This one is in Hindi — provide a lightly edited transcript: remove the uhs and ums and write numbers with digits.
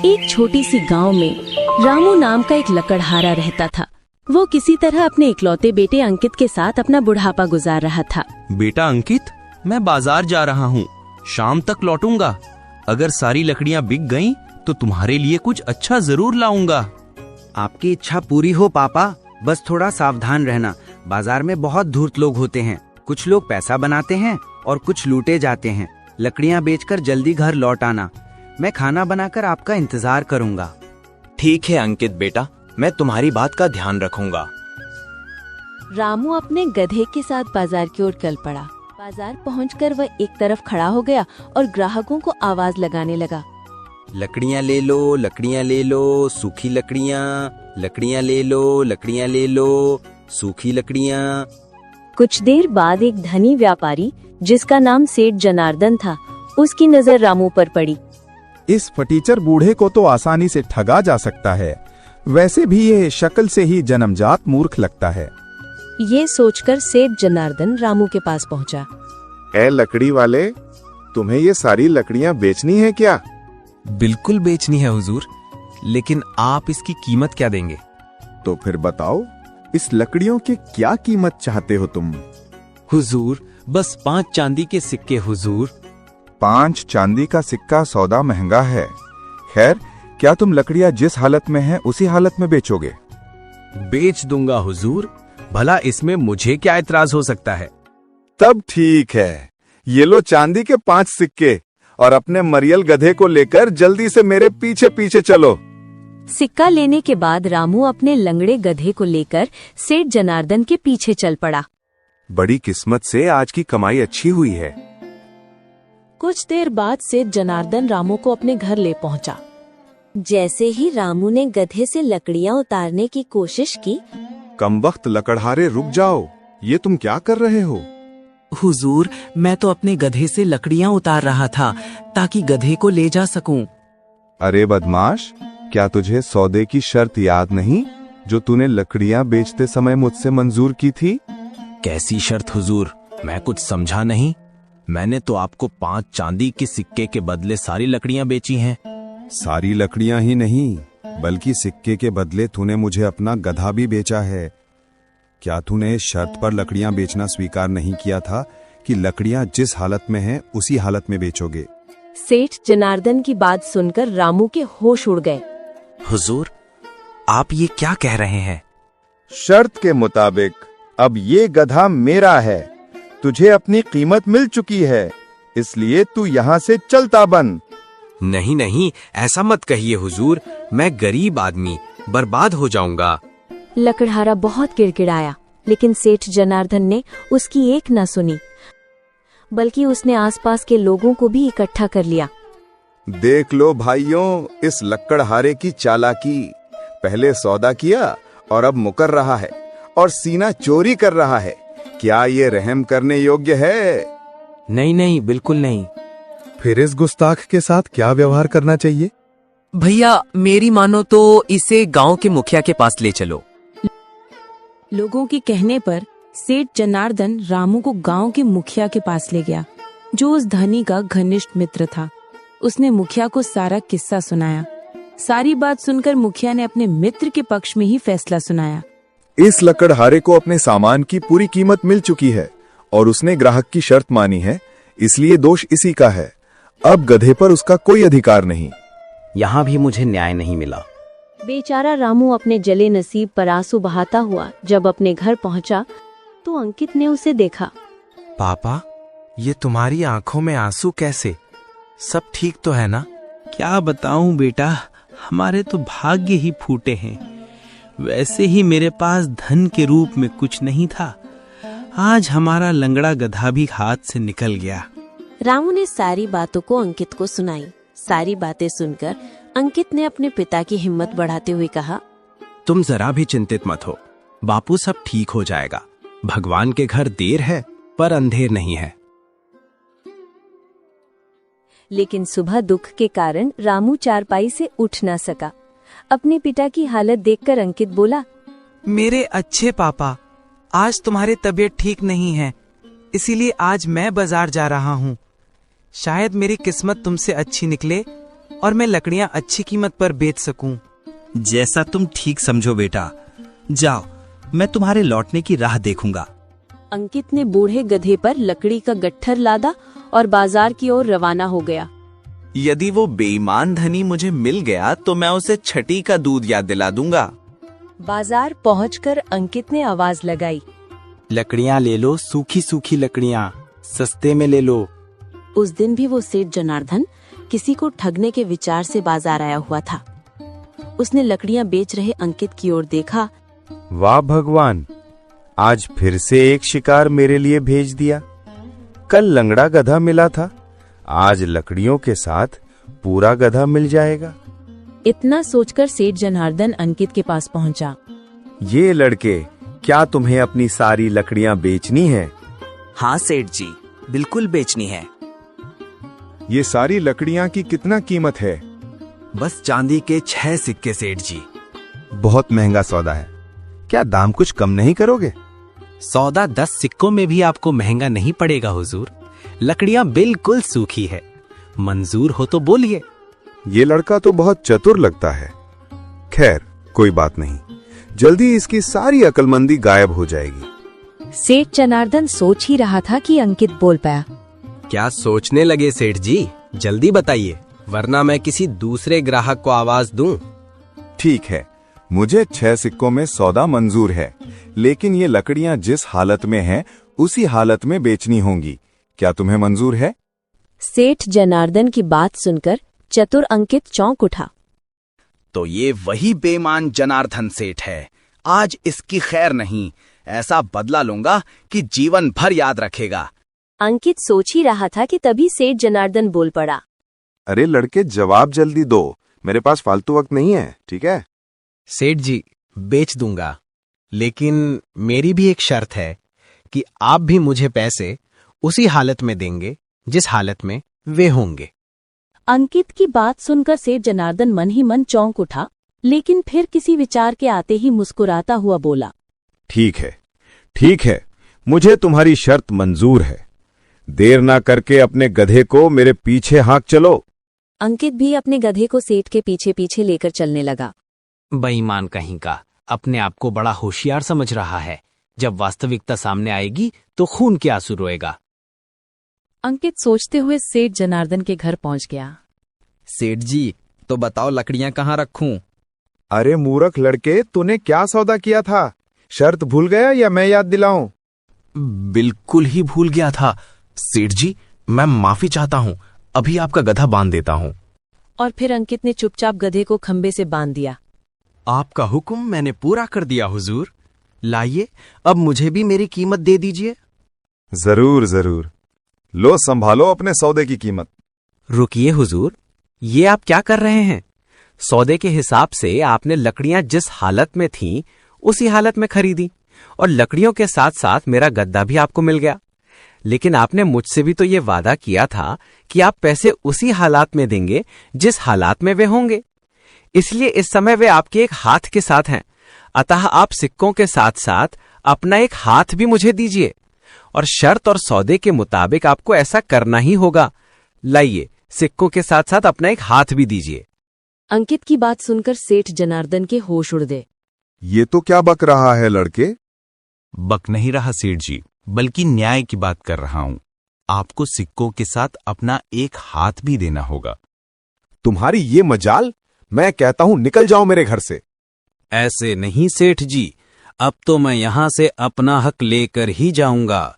एक छोटी सी गांव में रामू नाम का एक लकड़हारा रहता था। वो किसी तरह अपने इकलौते बेटे अंकित के साथ अपना बुढ़ापा गुजार रहा था। बेटा अंकित, मैं बाजार जा रहा हूँ, शाम तक लौटूंगा। अगर सारी लकड़ियाँ बिक गईं, तो तुम्हारे लिए कुछ अच्छा जरूर लाऊंगा। आपकी इच्छा पूरी हो पापा, बस थोड़ा सावधान रहना। बाजार में बहुत धूर्त लोग होते हैं। कुछ लोग पैसा बनाते हैं और कुछ लूटे जाते हैं। लकड़ियाँ बेचकर जल्दी घर लौट आना। मैं खाना बनाकर आपका इंतजार करूंगा। ठीक है अंकित बेटा, मैं तुम्हारी बात का ध्यान रखूंगा। रामू अपने गधे के साथ बाजार की ओर चल पड़ा। बाजार पहुंचकर वह एक तरफ खड़ा हो गया और ग्राहकों को आवाज लगाने लगा। लकड़ियाँ ले लो, लकड़ियाँ ले लो, सूखी लकड़ियाँ, लकड़ियाँ ले लो, लकड़ियाँ ले लो, सूखी लकड़ियाँ। कुछ देर बाद एक धनी व्यापारी जिसका नाम सेठ जनार्दन था, उसकी नजर रामू पर पड़ी। इस फटीचर बूढ़े को तो आसानी से ठगा जा सकता है। वैसे भी ये शक्ल से ही जन्मजात मूर्ख लगता है। ये सोचकर सेठ जनार्दन रामू के पास पहुंचा। ए लकड़ी वाले, तुम्हें ये सारी लकड़ियाँ बेचनी है क्या? बिल्कुल बेचनी है हुजूर, लेकिन आप इसकी कीमत क्या देंगे? तो फिर बताओ, इस लकड़ियों की क्या कीमत चाहते हो तुम? हुजूर, बस 5 चांदी के सिक्के हुजूर। 5 चांदी का सिक्का सौदा महंगा है। खैर, क्या तुम लकड़ियाँ जिस हालत में हैं उसी हालत में बेचोगे? बेच दूंगा हुजूर, भला इसमें मुझे क्या एतराज हो सकता है? तब ठीक है, ये लो चांदी के 5 सिक्के और अपने मरियल गधे को लेकर जल्दी से मेरे पीछे पीछे चलो। सिक्का लेने के बाद रामू अपने लंगड़े गधे को लेकर सेठ जनार्दन के पीछे चल पड़ा। बड़ी किस्मत से आज की कमाई अच्छी हुई है। कुछ देर बाद सेठ जनार्दन रामू को अपने घर ले पहुंचा। जैसे ही रामू ने गधे से लकड़ियां उतारने की कोशिश की, कमबख्त लकड़हारे, रुक जाओ, ये तुम क्या कर रहे हो? हुजूर, मैं तो अपने गधे से लकड़ियाँ उतार रहा था ताकि गधे को ले जा सकूं। अरे बदमाश, क्या तुझे सौदे की शर्त याद नहीं जो तूने लकड़ियाँ बेचते समय मुझसे मंजूर की थी? कैसी शर्त हुजूर? मैं कुछ समझा नहीं। मैंने तो आपको 5 चांदी के सिक्के के बदले सारी लकड़ियाँ बेची हैं। सारी लकड़ियाँ ही नहीं, बल्कि सिक्के के बदले तूने मुझे अपना गधा भी बेचा है। क्या तूने इस शर्त पर लकड़ियाँ बेचना स्वीकार नहीं किया था कि लकड़ियाँ जिस हालत में हैं उसी हालत में बेचोगे? सेठ जनार्दन की बात सुनकर रामू के होश उड़ गए। हुजूर, आप ये क्या कह रहे हैं? शर्त के मुताबिक अब ये गधा मेरा है। तुझे अपनी कीमत मिल चुकी है, इसलिए तू यहाँ से चलता बन। नहीं नहीं, ऐसा मत कहिए हुजूर, मैं गरीब आदमी, बर्बाद हो जाऊंगा। लकड़हारा बहुत किड़किड़ाया, लेकिन सेठ जनार्दन ने उसकी एक न सुनी, बल्कि उसने आसपास के लोगों को भी इकट्ठा कर लिया। देख लो भाइयों, इस लकड़हारे की चालाकी। पहले सौदा किया और अब मुकर रहा है और सीना चोरी कर रहा है। क्या ये रहम करने योग्य है? नहीं नहीं, बिल्कुल नहीं। फिर इस गुस्ताख के साथ क्या व्यवहार करना चाहिए? भैया, मेरी मानो तो इसे गांव के मुखिया के पास ले चलो। लोगों के कहने पर सेठ जनार्दन रामू को गांव के मुखिया के पास ले गया, जो उस धनी का घनिष्ठ मित्र था। उसने मुखिया को सारा किस्सा सुनाया। सारी बात सुनकर मुखिया ने अपने मित्र के पक्ष में ही फैसला सुनाया। इस लकड़हारे को अपने सामान की पूरी कीमत मिल चुकी है और उसने ग्राहक की शर्त मानी है, इसलिए दोष इसी का है। अब गधे पर उसका कोई अधिकार नहीं। यहाँ भी मुझे न्याय नहीं मिला। बेचारा रामू अपने जले नसीब पर आंसू बहाता हुआ जब अपने घर पहुंचा, तो अंकित ने उसे देखा। पापा, ये तुम्हारी आंखों में आंसू कैसे? सब ठीक तो है ना? क्या बताऊं बेटा, हमारे तो भाग्य ही फूटे हैं। वैसे ही मेरे पास धन के रूप में कुछ नहीं था। आज हमारा लंगड़ा गधा भी हाथ से निकल गया। रामू ने सारी बातों को अंकित को सुनाई। सारी बातें सुनकर अंकित ने अपने पिता की हिम्मत बढ़ाते हुए कहा, तुम जरा भी चिंतित मत हो, बापू, सब ठीक हो जाएगा। भगवान के घर देर है पर अंधेर नहीं है। लेकिन सुबह दुख के कारण रामू चारपाई से उठ न सका। अपने पिता की हालत देखकर अंकित बोला, मेरे अच्छे पापा, आज तुम्हारी तबीयत ठीक नहीं है, इसीलिए आज मैं बाजार जा रहा हूँ। शायद मेरी किस्मत तुमसे अच्छी निकले और मैं लकड़ियां अच्छी कीमत पर बेच सकूं। जैसा तुम ठीक समझो बेटा। जाओ, मैं तुम्हारे लौटने की राह देखूंगा। अंकित ने बूढ़े गधे पर लकड़ी का गट्ठर लादा और बाजार की ओर रवाना हो गया। यदि वो बेईमान धनी मुझे मिल गया तो मैं उसे छठी का दूध याद दिला दूंगा। बाजार पहुंचकर अंकित ने आवाज लगाई, लकड़ियां ले लो, सूखी सूखी लकड़ियां सस्ते में ले लो। उस दिन भी वो सेठ जनार्दन किसी को ठगने के विचार से बाजार आया हुआ था। उसने लकड़ियां बेच रहे अंकित की ओर देखा। वाह भगवान, आज फिर से एक शिकार मेरे लिए भेज दिया। कल लंगड़ा गधा मिला था, आज लकड़ियों के साथ पूरा गधा मिल जाएगा। इतना सोचकर सेठ जनार्दन अंकित के पास पहुंचा। ये लड़के, क्या तुम्हें अपनी सारी लकड़ियां बेचनी है? हाँ सेठ जी, बिल्कुल बेचनी है। ये सारी लकड़ियां की कितना कीमत है? बस चांदी के 6 सिक्के सेठ जी। बहुत महंगा सौदा है, क्या दाम कुछ कम नहीं करोगे? सौदा 10 सिक्कों में भी आपको महंगा नहीं पड़ेगा हुजूर। लकड़ियां बिल्कुल सूखी है, मंजूर हो तो बोलिए। ये लड़का तो बहुत चतुर लगता है। खैर, कोई बात नहीं, जल्दी इसकी सारी अक्लमंदी गायब हो जाएगी। सेठ जनार्दन सोच ही रहा था कि अंकित बोल पाया। क्या सोचने लगे सेठ जी? जल्दी बताइए, वरना मैं किसी दूसरे ग्राहक को आवाज दूं। ठीक है, मुझे 6 सिक्कों में सौदा मंजूर है, लेकिन ये लकड़ियां जिस हालत में हैं, उसी हालत में बेचनी होंगी। क्या तुम्हें मंजूर है? सेठ जनार्दन की बात सुनकर चतुर अंकित चौंक उठा। तो ये वही बेईमान जनार्दन सेठ है। आज इसकी खैर नहीं, ऐसा बदला लूंगा कि जीवन भर याद रखेगा। अंकित सोच ही रहा था कि तभी सेठ जनार्दन बोल पड़ा। अरे लड़के, जवाब जल्दी दो, मेरे पास फालतू वक्त नहीं है, ठीक है? सेठ जी, बेच दूंगा, लेकिन मेरी भी एक शर्त है कि आप भी मुझे पैसे उसी हालत में देंगे जिस हालत में वे होंगे। अंकित की बात सुनकर सेठ जनार्दन मन ही मन चौंक उठा, लेकिन फिर किसी विचार के आते ही मुस्कुराता हुआ बोला, ठीक है, ठीक है, मुझे तुम्हारी शर्त मंजूर है। देर ना करके अपने गधे को मेरे पीछे हाँक चलो। अंकित भी अपने गधे को सेठ के पीछे पीछे लेकर चलने लगा। बेईमान कहीं का, अपने आप को बड़ा होशियार समझ रहा है। जब वास्तविकता सामने आएगी तो खून के आंसू रोएगा। अंकित सोचते हुए सेठ जनार्दन के घर पहुंच गया। सेठ जी, तो बताओ लकड़ियां कहाँ रखूं? अरे मूर्ख लड़के, तूने क्या सौदा किया था? शर्त भूल गया या मैं याद दिलाऊं? बिल्कुल ही भूल गया था सेठ जी, मैं माफी चाहता हूँ। अभी आपका गधा बांध देता हूँ। और फिर अंकित ने चुपचाप गधे को खंबे से बांध दिया। आपका हुक्म मैंने पूरा कर दिया हुजूर। लाइए, अब मुझे भी मेरी कीमत दे दीजिए। जरूर जरूर, लो संभालो अपने सौदे की कीमत। रुकिए हुजूर, ये आप क्या कर रहे हैं? सौदे के हिसाब से आपने लकड़ियां जिस हालत में थीं उसी हालत में खरीदी, और लकड़ियों के साथ साथ मेरा गद्दा भी आपको मिल गया। लेकिन आपने मुझसे भी तो ये वादा किया था कि आप पैसे उसी हालात में देंगे जिस हालात में वे होंगे। इसलिए इस समय वे आपके एक हाथ के साथ हैं, अतः आप सिक्कों के साथ साथ अपना एक हाथ भी मुझे दीजिए, और शर्त और सौदे के मुताबिक आपको ऐसा करना ही होगा। लाइए, सिक्कों के साथ साथ अपना एक हाथ भी दीजिए। अंकित की बात सुनकर सेठ जनार्दन के होश उड़ गए। ये तो क्या बक रहा है लड़के? बक नहीं रहा सेठ जी, बल्कि न्याय की बात कर रहा हूं। आपको सिक्कों के साथ अपना एक हाथ भी देना होगा। तुम्हारी ये मजाल, मैं कहता हूं निकल जाओ मेरे घर से। ऐसे नहीं सेठ जी, अब तो मैं यहां से अपना हक लेकर ही जाऊंगा।